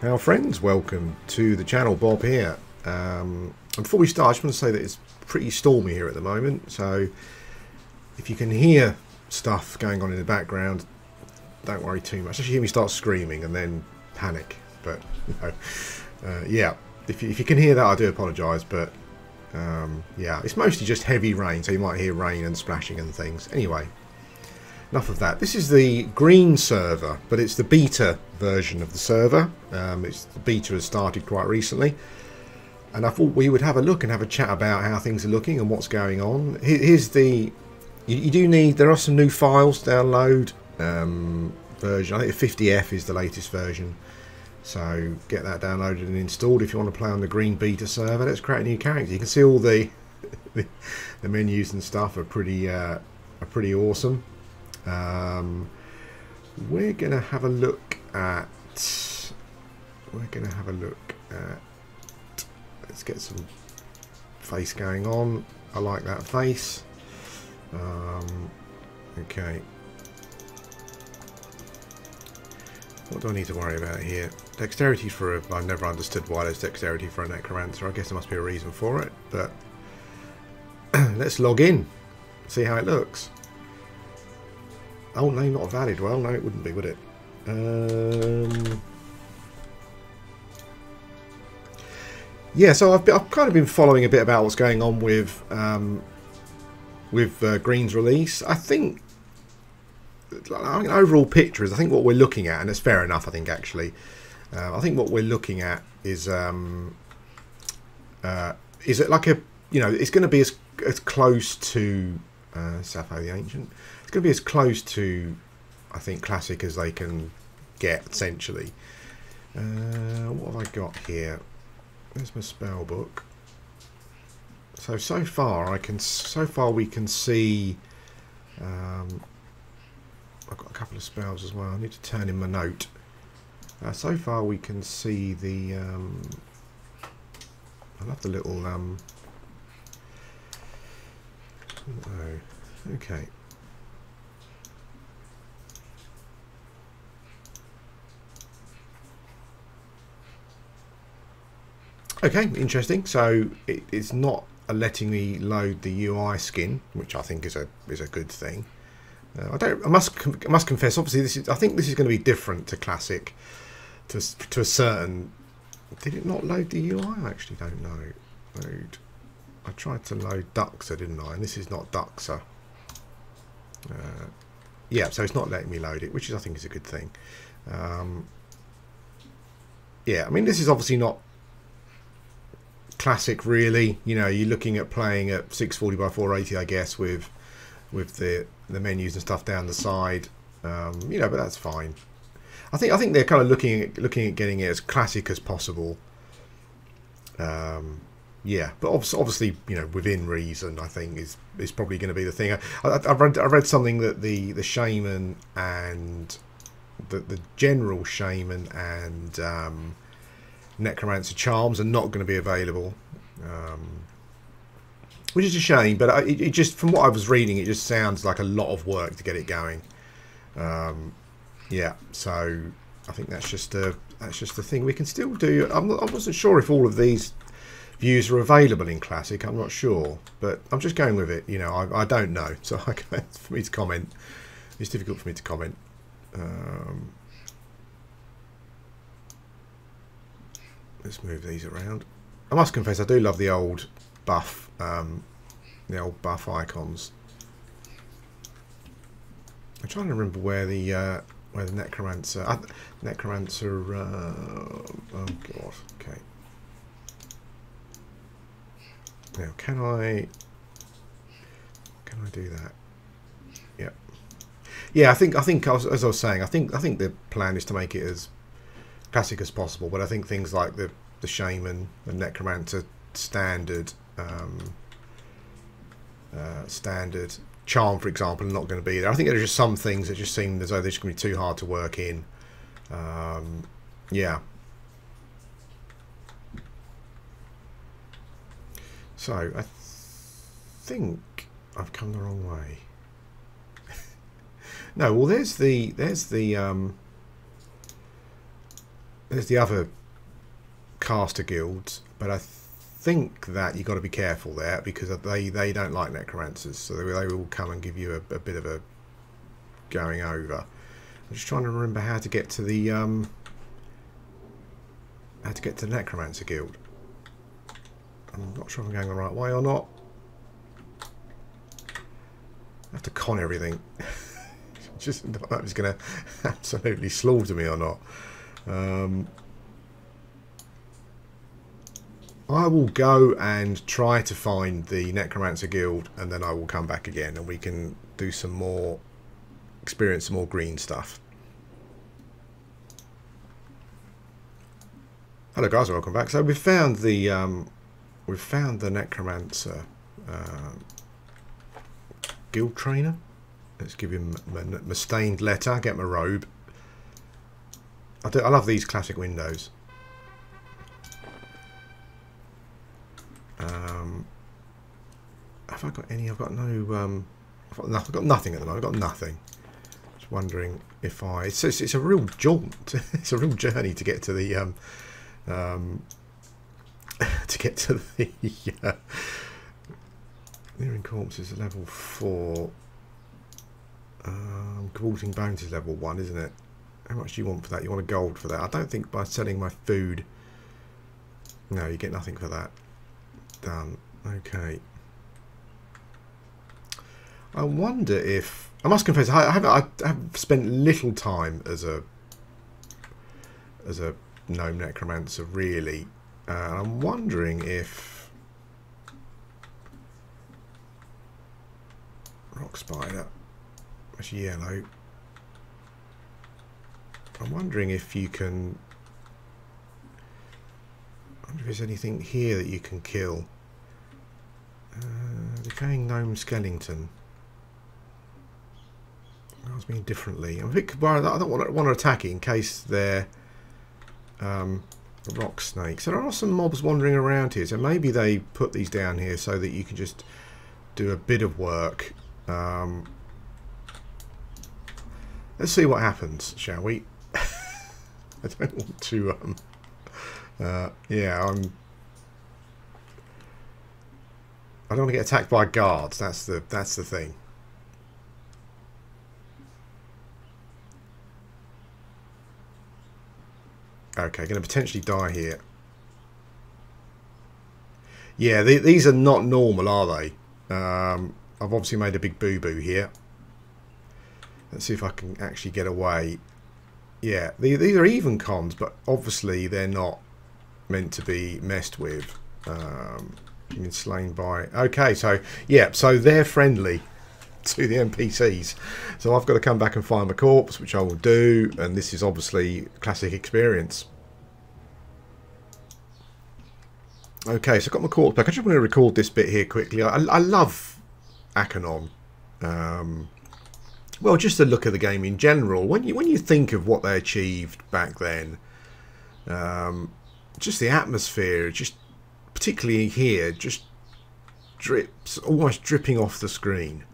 Our friends, welcome to the channel. Bob here. Before we start, I just want to say that it's pretty stormy here at the moment, so if you can hear stuff going on in the background, don't worry too much. Actually, hear me start screaming and then panic. But yeah, if you can hear that, I do apologise. But yeah, it's mostly just heavy rain, so you might hear rain and splashing and things. Anyway, enough of that. This is the green server, but it's the beta version of the server. The beta has started quite recently, and I thought we would have a look and have a chat about how things are looking and what's going on. Here's the... You do need... There are some new files to download. Version, I think the 50F is the latest version, so get that downloaded and installed if you want to play on the green beta server. Let's create a new character. You can see all the menus and stuff are pretty awesome. We're gonna have a look at let's get some face going on. I like that face. Okay, what do I need to worry about here? Dexterity for I've never understood why there's dexterity for a necromancer. I guess there must be a reason for it, but let's log in, see how it looks. Oh no, not valid. Well, no, it wouldn't be, would it? Yeah, so I've kind of been following a bit about what's going on with Green's release. I think overall picture is, I think what we're looking at, and it's fair enough, I think actually, I think what we're looking at is it like a, you know, it's going to be as close to Sappho the Ancient. It's going to be as close to, I think, classic as they can get, essentially. What have I got here? There's my spell book. So far we can see. I've got a couple of spells as well. I need to turn in my note. So far we can see the. I love the little. Oh, okay. Okay, interesting. So it's not letting me load the UI skin, which I think is a good thing. I must confess. Obviously, I think this is going to be different to classic, to a certain. Did it not load the UI? I actually don't know. Load. I tried to load Duxer, didn't I? And this is not Duxer. Yeah, so it's not letting me load it, which I think is a good thing. Yeah, I mean, this is obviously not classic, really. You know, you're looking at playing at 640 by 480, I guess, with the menus and stuff down the side. You know, but that's fine. I think they're kind of looking at getting it as classic as possible. Yeah, but obviously, you know, within reason, I think is probably going to be the thing. I read something that the shaman and the general shaman and necromancer charms are not going to be available, which is a shame. But it just, from what I was reading, it just sounds like a lot of work to get it going. Yeah, so I think that's just the thing we can still do. I wasn't sure if all of these views are available in classic. I'm not sure, but I'm just going with it. You know, I don't know, so for me to comment, it's difficult for me to comment. Let's move these around. I must confess, I do love the old buff, icons. I'm trying to remember where the necromancer. Oh god. Okay. Now, can I do that? Yeah. Yeah, I think as I was saying, I think the plan is to make it as classic as possible, but I think things like the shaman, the necromancer standard charm, for example, are not going to be there. I think there's just some things that just seem as though they're just going to be too hard to work in. Yeah. So I think I've come the wrong way. No, well, there's the there's the other caster guilds, but I think that you've got to be careful there because they don't like necromancers, so they will come and give you a bit of a going over. I'm just trying to remember how to get to the necromancer guild. I'm not sure if I'm going the right way or not. I have to con everything. Just not that it's going to absolutely slaughter me or not. I will go and try to find the Necromancer Guild, and then I will come back again and we can do some more, experience some more green stuff. Hello guys, welcome back. So we've found the Necromancer Guild trainer. Let's give him my stained letter, get my robe. I love these classic windows. Have I got any? I've got no. I've got nothing at the moment. I've got nothing. Just wondering if I. It's a real jaunt. It's a real journey to get to the. To get to the. Nearing corpses at level 4. Cavorting bones is level 1, isn't it? How much do you want for that? You want a gold for that? I don't think by selling my food. No, you get nothing for that. Done. Okay. I wonder if I must confess I have spent little time as a gnome necromancer really. I'm wondering if rock spider. That's yellow. I'm wondering if you can. I wonder if there's anything here that you can kill. Decaying gnome skeleton. I was being differently. I'm a bit worried. I don't want to attack it in case they're rock snakes. There are some mobs wandering around here, so maybe they put these down here so that you can just do a bit of work. Let's see what happens, shall we? I don't want to. Yeah, I don't want to get attacked by guards. That's the thing. Okay, going to potentially die here. Yeah, these are not normal, are they? I've obviously made a big boo-boo here. Let's see if I can actually get away. Yeah, these are even cons, but obviously they're not meant to be messed with. You've been slain by... Okay, so, yeah, so they're friendly to the NPCs. So I've got to come back and find my corpse, which I will do, and this is obviously classic experience. Okay, so I've got my corpse back. I just want to record this bit here quickly. I love Akanon. Well, just a look at the game in general. When you think of what they achieved back then, just the atmosphere, just particularly here, just drips, almost dripping off the screen.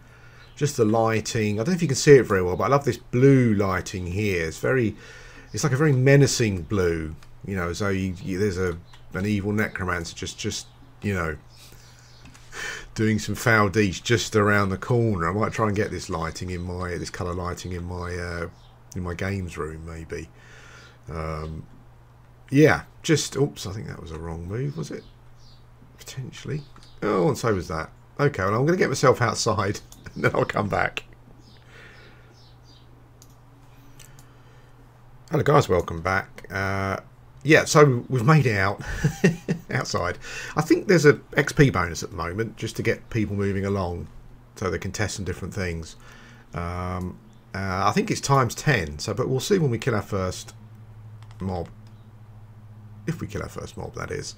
Just the lighting. I don't know if you can see it very well, but I love this blue lighting here. It's like a very menacing blue. You know, as though there's an evil necromancer just you know, doing some foul deeds just around the corner. I might try and get this lighting in this colour lighting in my games room maybe. Yeah, just oops, I think that was a wrong move, was it? Potentially. Oh, and so was that. Okay, well I'm going to get myself outside and then I'll come back. Hello guys, welcome back. Yeah, so we've made it out outside. I think there's a XP bonus at the moment just to get people moving along so they can test some different things. I think it's times 10, so but we'll see when we kill our first mob. If we kill our first mob, that is.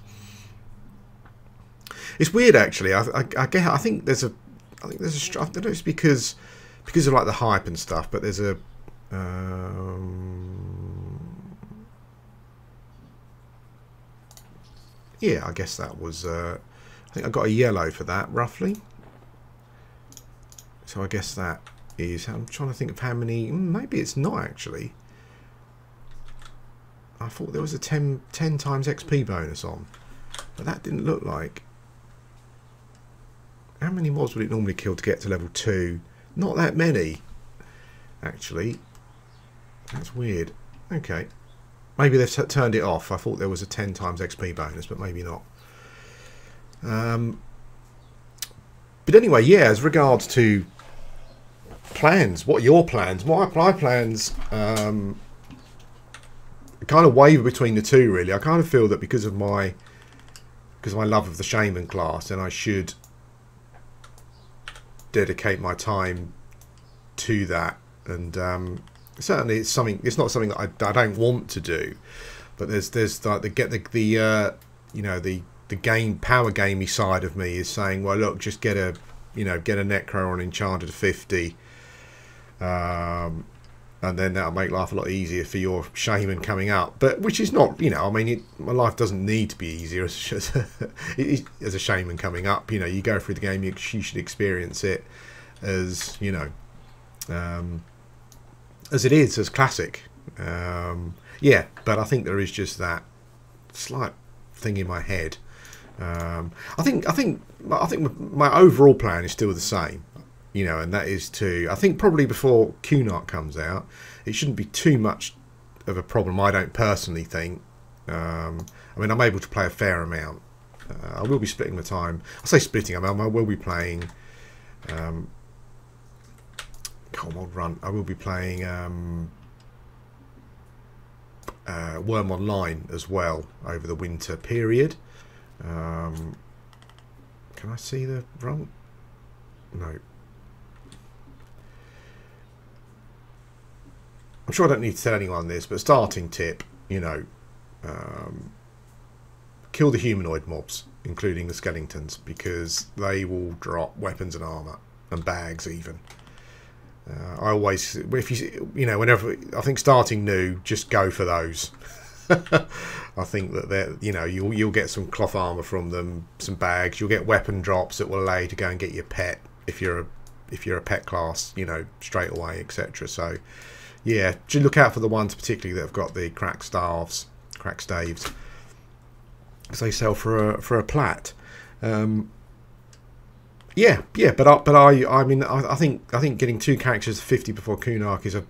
It's weird actually. I think there's a I don't know if it's because of like the hype and stuff, but there's a yeah, I guess that was I think I got a yellow for that roughly. So I guess that is, I'm trying to think of how many, maybe it's not actually. I thought there was a 10 times XP bonus on, but that didn't look like. How many mobs would it normally kill to get to level 2? Not that many, actually. That's weird. Okay. Maybe they've turned it off. I thought there was a 10 times XP bonus, but maybe not. But anyway, yeah, as regards to plans, what are your plans? My plans kind of waver between the two, really. I kind of feel that because of my love of the shaman class, then I should dedicate my time to that. And certainly it's something, it's not something that I don't want to do, but there's like the game power gamey side of me is saying, well, look, just get a necro on enchanted to 50, and then that'll make life a lot easier for your shaman coming up. But which is not, I mean, my life doesn't need to be easier as a shaman coming up. You go through the game, you should experience it as as it is, as classic. Yeah, but I think there is just that slight thing in my head. I think my overall plan is still the same, and that is to, I think probably before Cunark comes out, it shouldn't be too much of a problem, I don't personally think. I mean, I'm able to play a fair amount. I will be splitting the time. I say splitting, I will be playing Cold Run. I will be playing Worm Online as well over the winter period. Can I see the wrong? No. I'm sure I don't need to tell anyone this, but starting tip, kill the humanoid mobs, including the skeletons, because they will drop weapons and armor and bags even. I always, if whenever, I think starting new, just go for those. I think that they're, you'll get some cloth armor from them, some bags. You'll get weapon drops that will allow you to go and get your pet if you're a pet class, straight away, etc. So, yeah, just look out for the ones particularly that have got the cracked staves, because they sell for a plat. Yeah, but I mean, I think getting 2 characters to 50 before Cunark is a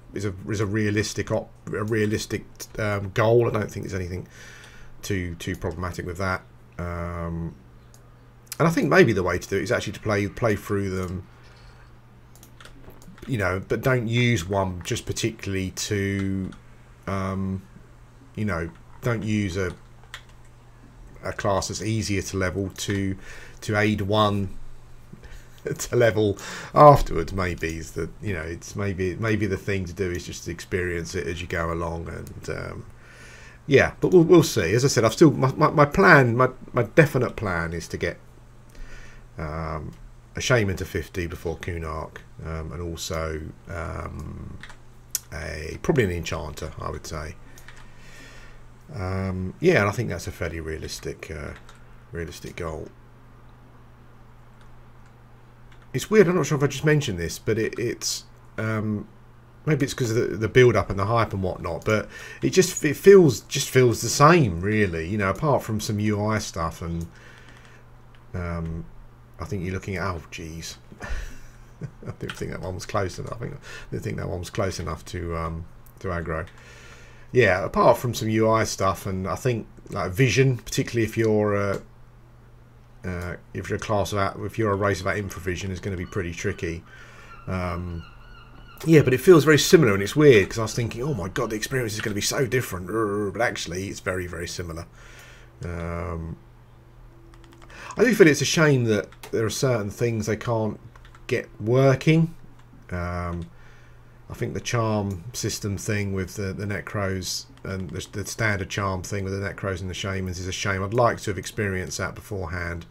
realistic goal. I don't think there's anything too problematic with that. And I think maybe the way to do it is actually to play through them, but don't use one just particularly to, don't use a class that's easier to level to aid one to level afterwards. Maybe is that it's maybe the thing to do is just to experience it as you go along. And yeah, but we'll see. As I said, I've still my plan, my definite plan is to get a shaman to 50 before Cunark, and also probably an enchanter, I would say. Yeah, and I think that's a fairly realistic goal. It's weird, I'm not sure if I just mentioned this, but it's maybe it's because of the build up and the hype and whatnot, but it feels the same, really, apart from some UI stuff. And I think you're looking at, oh geez, I didn't think that one was close enough. I didn't think that one was close enough to aggro. Yeah, apart from some UI stuff, and I think like vision, particularly if you're a class of that, if you're a race of that infravision, is going to be pretty tricky. Yeah, but it feels very similar, and it's weird because I was thinking, oh my god, the experience is going to be so different, but actually it's very, very similar. I do feel it's a shame that there are certain things they can't get working. I think the charm system thing with the Necros and the standard charm thing with the Necros and the Shamans is a shame. I'd like to have experienced that beforehand.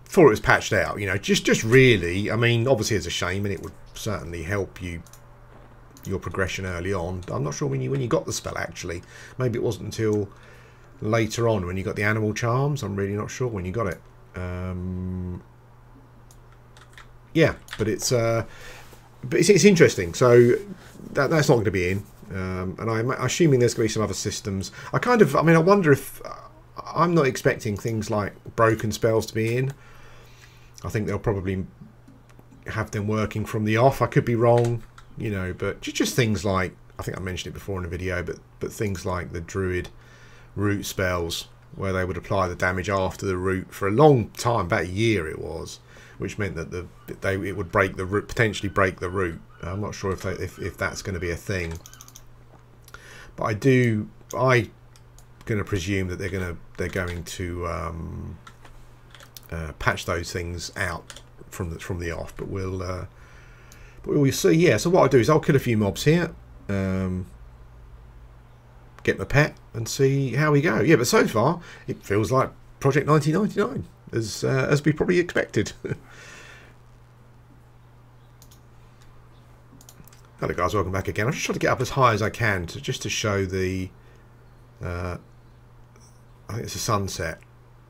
Before it was patched out, just really, I mean, obviously as a Shaman it would certainly help your progression early on. I'm not sure when you got the spell, actually. Maybe it wasn't until later on when you got the animal charms. I'm really not sure when you got it. Yeah, but it's interesting. So that's not going to be in. And I'm assuming there's going to be some other systems. I mean, I wonder if I'm not expecting things like broken spells to be in. I think they'll probably have them working from the off. I could be wrong, you know, but just things like, I think I mentioned it before in the video, but things like the Druid root spells, where they would apply the damage after the root for a long time, about a year it was, which meant that it would break the root, potentially break the root. I'm not sure if that's going to be a thing, but I'm going to presume that they're going to patch those things out from the off. But we'll see. Yeah. So what I'll do is I'll kill a few mobs here, get my pet, and see how we go. Yeah. But so far it feels like Project 1999, as we probably expected. Hello guys, welcome back again. I'm just trying to get up as high as I can just to show the I think it's a sunset.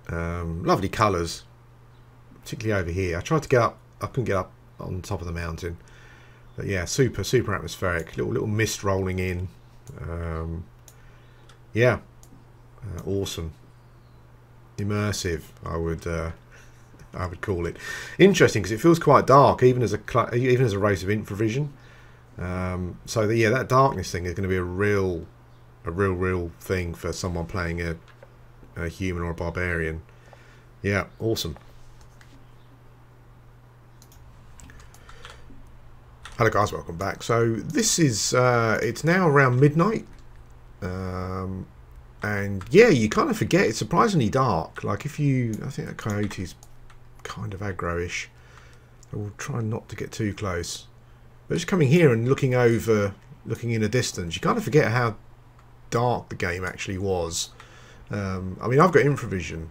Lovely colours, particularly over here. I tried to get up, I couldn't get up on top of the mountain, but yeah, super atmospheric. Little mist rolling in. Yeah, awesome, immersive. I would call it interesting, because it feels quite dark, even as a race of infravision. So yeah, that darkness thing is going to be a real thing for someone playing a human or a barbarian. Yeah, awesome. Hello guys, welcome back. So this is it's now around midnight, and yeah, you kind of forget it's surprisingly dark. Like I think that coyote's kind of aggro-ish. I will try not to get too close. But just coming here and looking in a distance, you kind of forget how dark the game actually was. I mean, I've got infravision.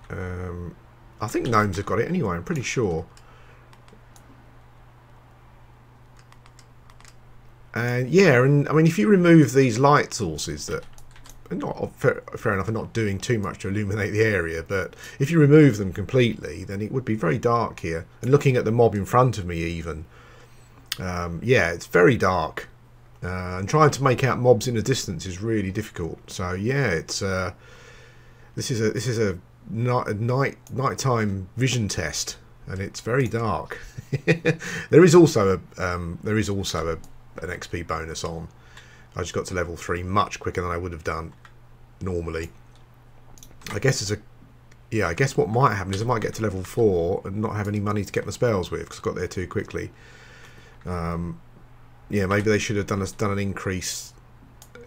I think gnomes have got it anyway, I'm pretty sure. And yeah, and I mean, if you remove these light sources that are not, fair enough, are not doing too much to illuminate the area, but if you remove them completely, then it would be very dark here. And looking at the mob in front of me even, yeah, it's very dark, and trying to make out mobs in a distance is really difficult. So yeah, it's this is a nighttime vision test, and it's very dark. There is also an XP bonus on. I just got to level 3 much quicker than I would have done normally. I guess I guess what might happen is I might get to level 4 and not have any money to get my spells with, because I got there too quickly. Yeah, maybe they should have done an increase,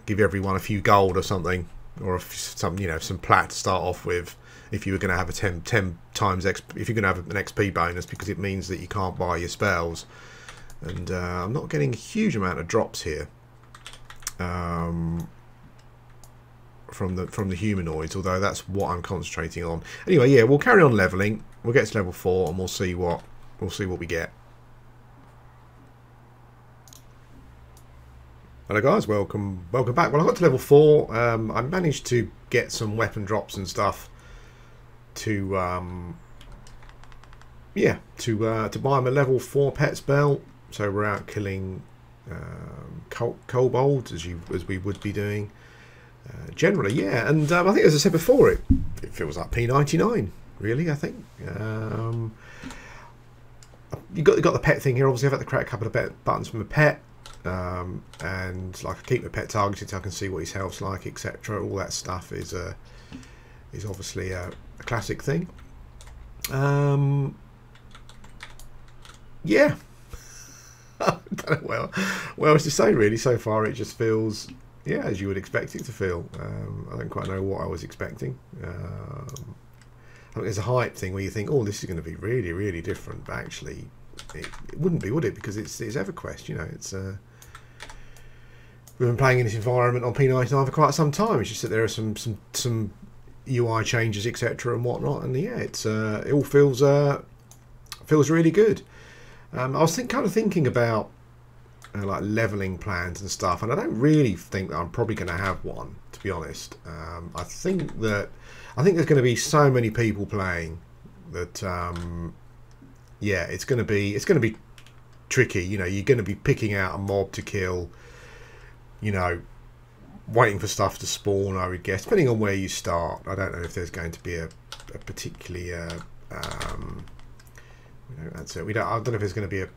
give everyone a few gold or something, or some plat to start off with, if you were going to have a 10 times XP, if you're going to have an XP bonus, because it means that you can't buy your spells. And I'm not getting a huge amount of drops here from the humanoids, although that's what I'm concentrating on. Anyway, yeah, we'll carry on leveling. We'll get to level 4 and we'll see what we get. Hello guys, welcome back. Well, I got to level 4. I managed to get some weapon drops and stuff to buy my level 4 pet spell. So we're out killing kobolds as we would be doing generally, yeah. And I think, as I said before, it feels like P99, really. I think you got the pet thing here. Obviously, I've had to create a couple of buttons from a pet. And like I keep my pet targeted so I can see what his health's like, etc. All that stuff is obviously a classic thing. Yeah. I don't know what else to say really. So far it just feels, yeah, as you would expect it to feel. I don't quite know what I was expecting. I think there's a hype thing where you think, oh, this is going to be really, really different, but actually it wouldn't be, would it? Because it's Everquest, you know. It's we've been playing in this environment on P99 for quite some time. It's just that there are some UI changes, etc. and whatnot, and yeah, it all feels really good. I was kind of thinking about like leveling plans and stuff, and I don't really think that I'm probably going to have one, to be honest. I think there's going to be so many people playing that yeah, it's going to be tricky. You know, you're going to be picking out a mob to kill, you know, waiting for stuff to spawn, I would guess, depending on where you start. I don't know if there's going to be a particularly you know, that's it. I don't know if there's going to be a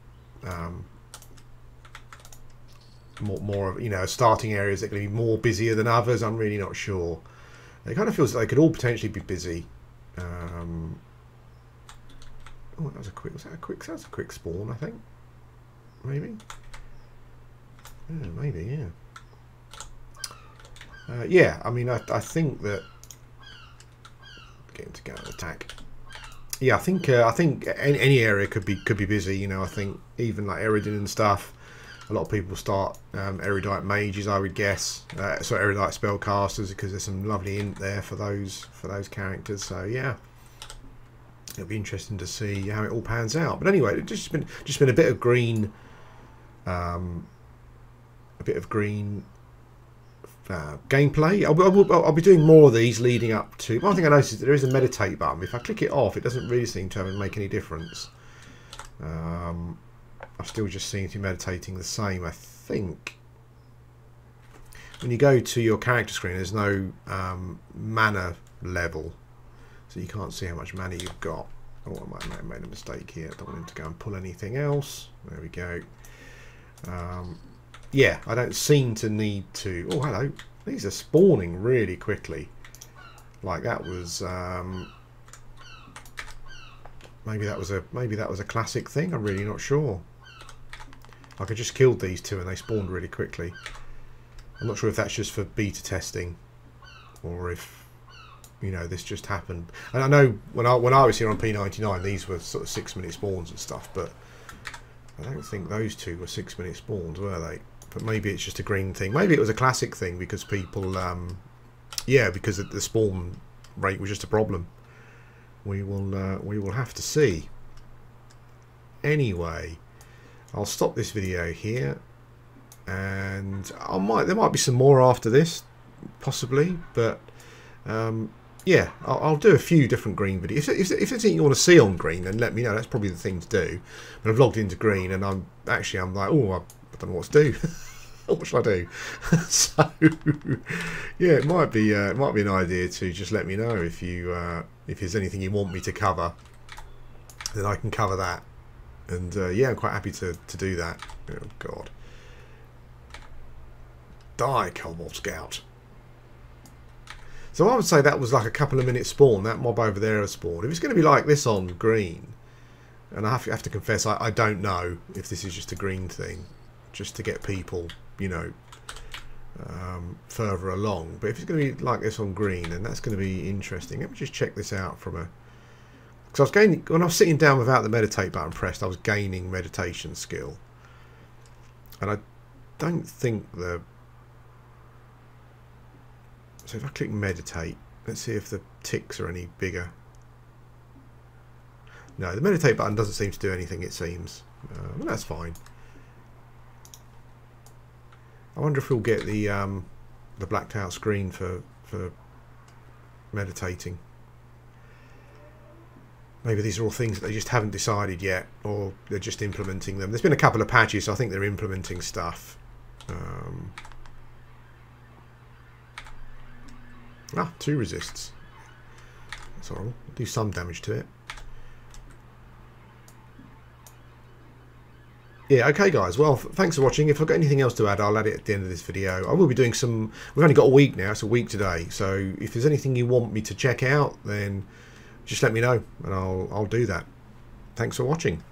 more of, you know, starting areas that are going to be more busier than others. I'm really not sure. It kind of feels like they could all potentially be busy. Oh, that was a quick. Was that a quick? That's a quick spawn, I think. Maybe. Yeah, maybe. Yeah. Yeah. I mean, I think that getting to go and attack. Yeah, I think any area could be busy. You know, I think even like Eridan and stuff. A lot of people start erudite mages, I would guess. So erudite spellcasters, because there's some lovely int there for those characters. So yeah, it'll be interesting to see how it all pans out. But anyway, it's just been a bit of green, gameplay. I'll be doing more of these leading up to. One thing I noticed is that there is a meditate button. If I click it off, it doesn't really seem to make any difference. I still just seem to be meditating the same. I think when you go to your character screen, there's no mana level, so you can't see how much mana you've got. Oh, I might have made a mistake here. I don't want him to go and pull anything else. There we go. Yeah, I don't seem to need to. Oh, hello. These are spawning really quickly. Like that was. Maybe that was a classic thing. I'm really not sure. Like I just killed these two and they spawned really quickly. I'm not sure if that's just for beta testing or if, you know, this just happened. And I know when I was here on P99, these were sort of 6-minute spawns and stuff, but I don't think those two were 6-minute spawns, were they? But maybe it's just a green thing. Maybe it was a classic thing because people, yeah, because the spawn rate was just a problem. We will have to see. Anyway, I'll stop this video here, and there might be some more after this, possibly. But yeah, I'll do a few different green videos. If there's anything you want to see on green, then let me know. That's probably the thing to do. But I've logged into green, and I'm like, oh, I don't know what to do. What should I do? So yeah, it might be an idea to just let me know if there's anything you want me to cover, then I can cover that. And yeah, I'm quite happy to do that. Oh God, die, Cobalt Scout. So I would say that was like a couple of minutes spawn. That mob over there has spawned. If it's going to be like this on green, and I have to confess, I don't know if this is just a green thing, just to get people, you know, further along. But if it's going to be like this on green, then that's going to be interesting. Let me just check this out from a... Because I was gaining... When I was sitting down without the meditate button pressed, I was gaining meditation skill. And I don't think the... So if I click meditate, let's see if the ticks are any bigger. No, the meditate button doesn't seem to do anything, it seems. Well, that's fine. I wonder if we'll get the blacked out screen for meditating. Maybe these are all things that they just haven't decided yet, or they're just implementing them. There's been a couple of patches, so I think they're implementing stuff. 2 resists. That's horrible. Do some damage to it. Yeah, okay guys, well thanks for watching. If I've got anything else to add, I'll add it at the end of this video. I will be doing some... We've only got a week now, it's a week today, so if there's anything you want me to check out, then just let me know and I'll do that. Thanks for watching.